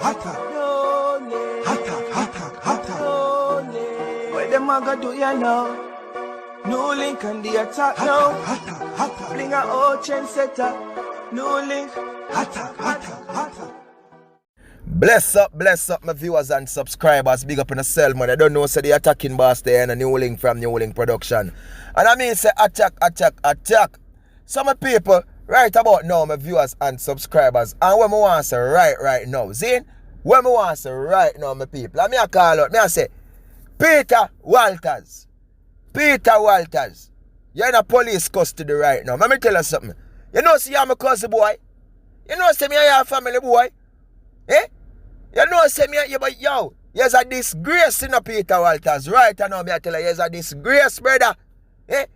What them a go do ya now? NEWLINK on the attack now. Bring a old trendsetter. NEWLINK. Bless up my viewers and subscribers. Big up in the cell, man. I don't know, say the attacking boss there and a NEWLINK from NEWLINK production. And I mean say attack. Some people right about now, my viewers and subscribers. And when I want to say right now, Zin, when I want to say right now, my people, I mean I call out, I say, Peter Walters, you're in a police custody right now. Let me tell you something. You know, see, I'm a cousin boy. You know, see, me, I'm a family boy. Eh? You know, see, me, but yo, there's a disgrace in a Peter Walters. Right now, me, I tell you, there's a disgrace, brother. Eh?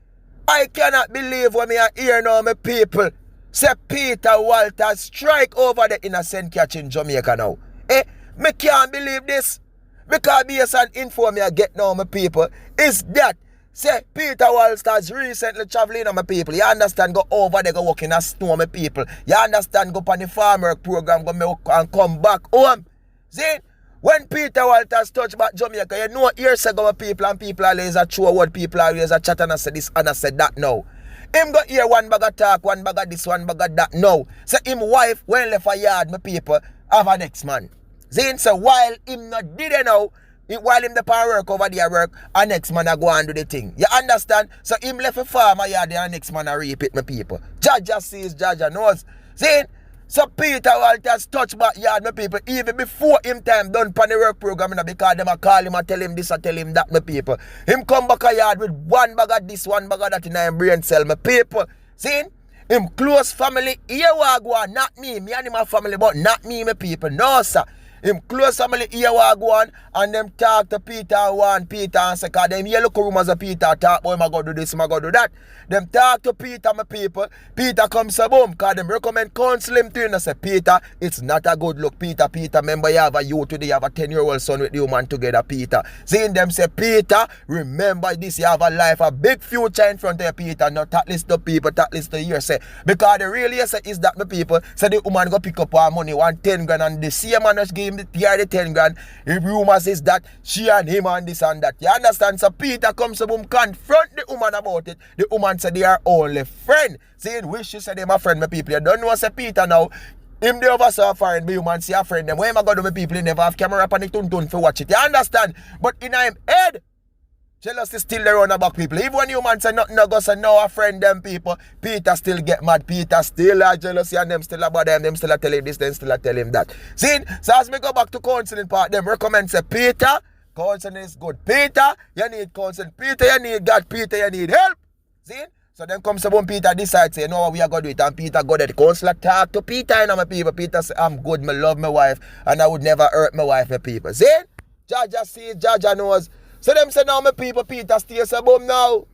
I cannot believe when me I hear now, my people, say Peter Walters strike over the innocent catch in Jamaica now. Eh? Me can't believe this. Because based on info me I get now, my people, is that say Peter Walters recently traveling on my people. You understand, go over there, go work in a snow, my people. You understand, go on the farm work program, go milk and come back home. See, when Peter Walters touch back Jamaica, you know years ago my people and people always a true word, people always a chat and I say this and I said that now. Him got here one bag of talk, one bag of this, one bag of that now. So him wife when left a yard, my people, have an ex-man. Zane say while him not did it now, while him the power work over there work, a next man a go and do the thing. You understand? So him left a farm a yard and next man a reap it, my people. Jaja sees, Jaja knows. Zane, so Peter Walters touch back yard, my people, even before him time done pan the work program, because them a call him and tell him this and tell him that, my people. Him come back a yard with one bag of this, one bag of that in him brain cell, my people. See? Him close family, here we go, not me and my family, but not me, my people. No, sir. Him close family here go on and them talk to Peter and say, cause them here look rumors of Peter talk, boy, I go do this, I go do that. Them talk to Peter, my people. Peter comes a boom, cause them recommend counsel him to him and say, Peter, it's not a good look, Peter, remember you have a youth today, you have a 10-year-old son with you man together, Peter. Seeing them say, Peter, remember this, you have a life, a big future in front of you, Peter, not at least the people, at least the year, say. Because the real say is that, my people, say the woman go pick up her money, 10 grand, and the same man just give him the 10 grand. If rumors is that she and him and this and that. You understand? So Peter comes to boom, confront the woman about it. The woman said they are only friend. Saying wish she said they my friend, my people. You don't know say Peter now. Him the over so foreign, be human see a friend them. When am I gonna do my people? He never have camera up and the tun for watch it. You understand? But in him head, jealousy still there on the back, people. Even when you man say nothing, no go say no a friend them people, Peter still get mad. Peter still a jealousy and them still about them still a tell him this, them still a tell him that. See, so as me go back to counseling part, them recommend say Peter, counseling is good. Peter, you need counseling. Peter, you need God. Peter, you need help. See? So then comes when Peter decides, say, no, we are going to do it. And Peter go there. The counselor talk to Peter and my people. Peter say, I'm good, I love my wife, and I would never hurt my wife, my people. See? Jaja sees, Jaja knows. So them say now my people, Peter stays a boom now.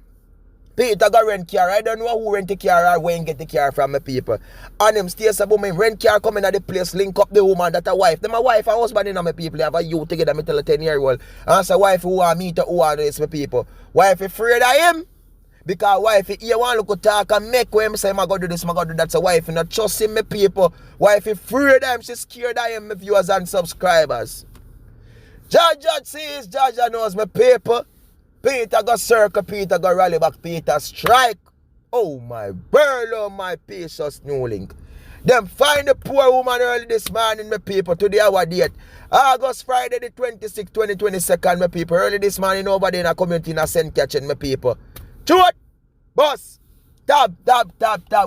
Peter got rent car. I don't know who rent the car or when get the car from my people. And him stays a boom. Him rent car coming at the place, link up the woman that a wife. Then my wife and husband in my people have a youth together, me tell a 10-year-old. And say wife who want me to who want this my people. Wife afraid of him. Because wife he want look talk and make him say I go do this, I go do that. So wife not trust him my people. Wife afraid of him, she scared of him, my viewers and subscribers. Jaja sees, Jaja knows my people. Peter go circle, Peter go rally back, Peter strike. Oh my bird, oh my precious NEWLINK. Them find the poor woman early this morning, my people, today our date. August Friday the 26th, 2022, my people. Early this morning over there in a community in a St. Catching, my people. Shoot! Boss! Tap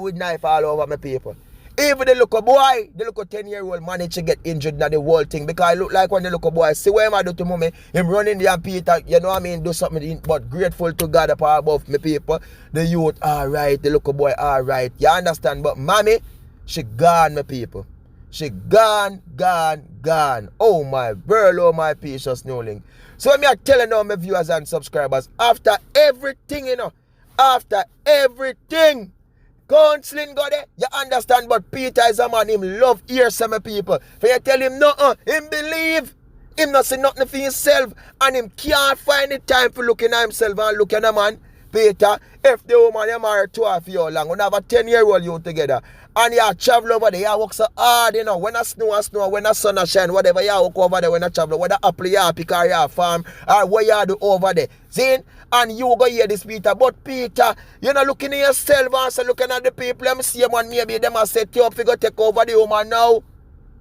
with knife all over my people. Even the little boy, the little 10-year-old managed to get injured in the whole thing. Because it look like when the little boy, see what I do to mommy, him running there and Peter, you know what I mean, do something, but grateful to God up above my people. The youth, alright, the little boy, alright. You understand? But mommy, she gone, my people. She gone. Oh my girl, oh my precious NEWLINK. So me are telling all my viewers and subscribers, after everything, you know, after everything, counseling got there, you understand, but Peter is a man, him love hear some people. For you tell him no, him believe, him not say nothing for himself, and him can't find the time for looking at himself and looking at a man. Peter, if the woman you married 12 years long, we have a 10-year-old you together, And you travel over there, you work so hard, you know. When a snow, when a sun a shine, whatever you work over there when you travel, whether apple you pick or you farm, or what you do over there. See? And you go hear this, Peter. But Peter, you're not looking at yourself and so looking at the people. Let me see one, maybe them have set you up, you go take over the woman now.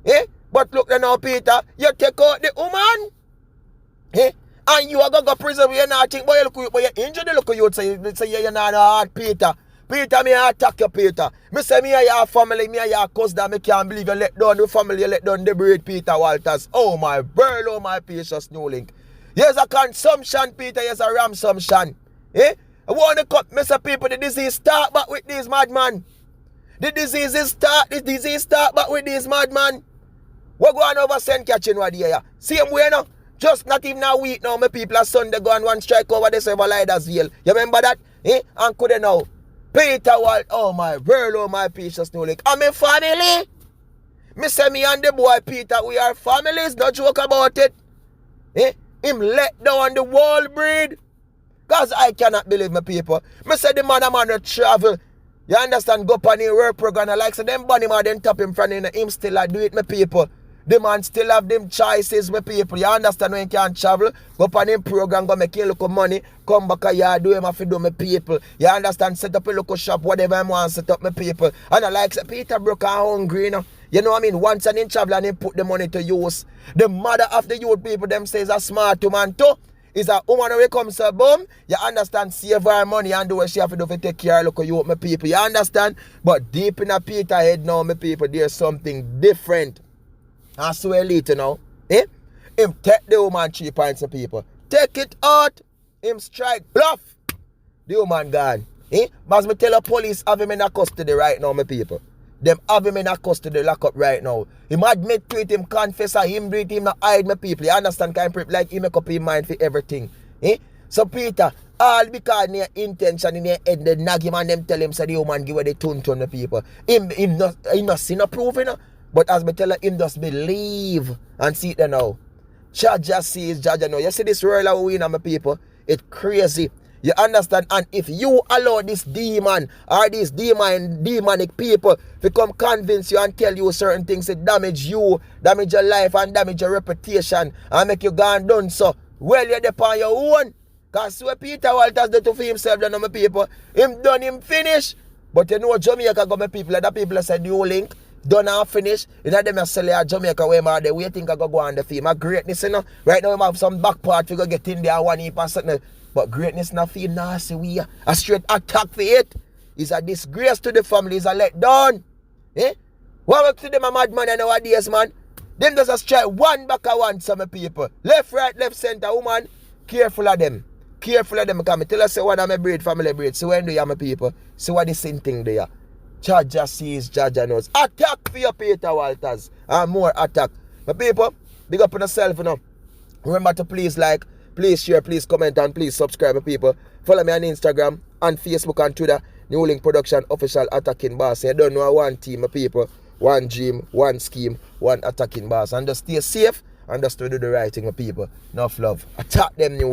Eh? But look now, Peter, you take out the woman. Eh? And you are going to go prison with you nothing, but you look, but you injured the look you say you're not hard, Peter. Peter, me attack you, Peter. Me say me and your family, me and your cousin, me can't believe you let down the family, you let down the breed, Peter Walters. Oh my bird, oh my precious NEWLINK. Here's a consumption, Peter, here's a ramsumption. Eh? I want to cut, Mr. People, the disease start back with this madman. The disease start back with this madman. We're going over St. Catherine right here. Same way now. Just not even a week now, my people are Sunday go and one strike over the server Lidersville. You remember that? Eh? And could they now? Peter Walt, oh my world, oh my precious NEWLINK. I'm a family. Me say me and the boy Peter, we are families, no joke about it. Eh? Him let down the whole breed. Because I cannot believe my people. Me say the man to travel. You understand? Go up on the work program like so them bunny man then top him from him still do it, my people. The man still have them choices, my people. You understand when you can't travel? Go up on him program, go make a little money. Come back here, do him have to do my people. You understand? Set up a local shop, whatever I want, set up my people. And I like say, Peter broke and hungry, you know. You know what I mean? Once and in travel and he put the money to use. The mother of the youth people, them says a smart woman too. Is a woman when it comes to boom, you understand, save her money and do what she have to do to take care of local youth, my people. You understand? But deep in a Peter head now, my people, there's something different. I swear later now, eh? Him take the woman 3 points of people. Take it out. Him strike bluff. The woman gone. Eh? But as me tell the police have him in a custody right now, my people. Them have him in a custody lock up right now. Him admit to it, him confess, him do it, him not hide, my people. You understand? Kind of like he make up his mind for everything. Eh? So Peter, all because their intention in their head, they nag him and them tell him, say the woman give away the tune to the people. Him not see no proof, you know? But as me tell him, just believe and see it now. Jaja sees Jaja now. You see this world of we, my people? It's crazy. You understand? And if you allow this demon or these demonic people to come convince you and tell you certain things that damage you, damage your life and damage your reputation and make you go and done so, well, you're on your own. Because what Peter Walters did to for himself, then my people, him done, him finish. But you know Jamaica got my people, like the people said NEWLINK. Done and finished. You know them sell at Jamaica where man they waiting to go on the film. My greatness, you know. Right now we have some back part to go get in there 1 heap and something. But greatness not feel nasty. We a straight attack for it. It's a disgrace to the family. It's a letdown. Eh? What work to them a madman nowadays, man? Them just strike one back at one, some people. Left, right, left, center, woman. Careful of them. Careful of them. Because I tell us one of my breed, family breed. So when do you have my people? See what the same thing there. Jaja sees, Jaja knows. Attack for your Peter Walters. And more attack. My people, big up on yourself, you know. Remember to please like, please share, please comment, and please subscribe, my people. Follow me on Instagram and Facebook and Twitter. NEWLINK Production Official Attacking Boss. You don't know one team, my people. One dream, one scheme, one attacking boss. And just stay safe and just do the right thing, my people. Enough love. Attack them, NEWLINK.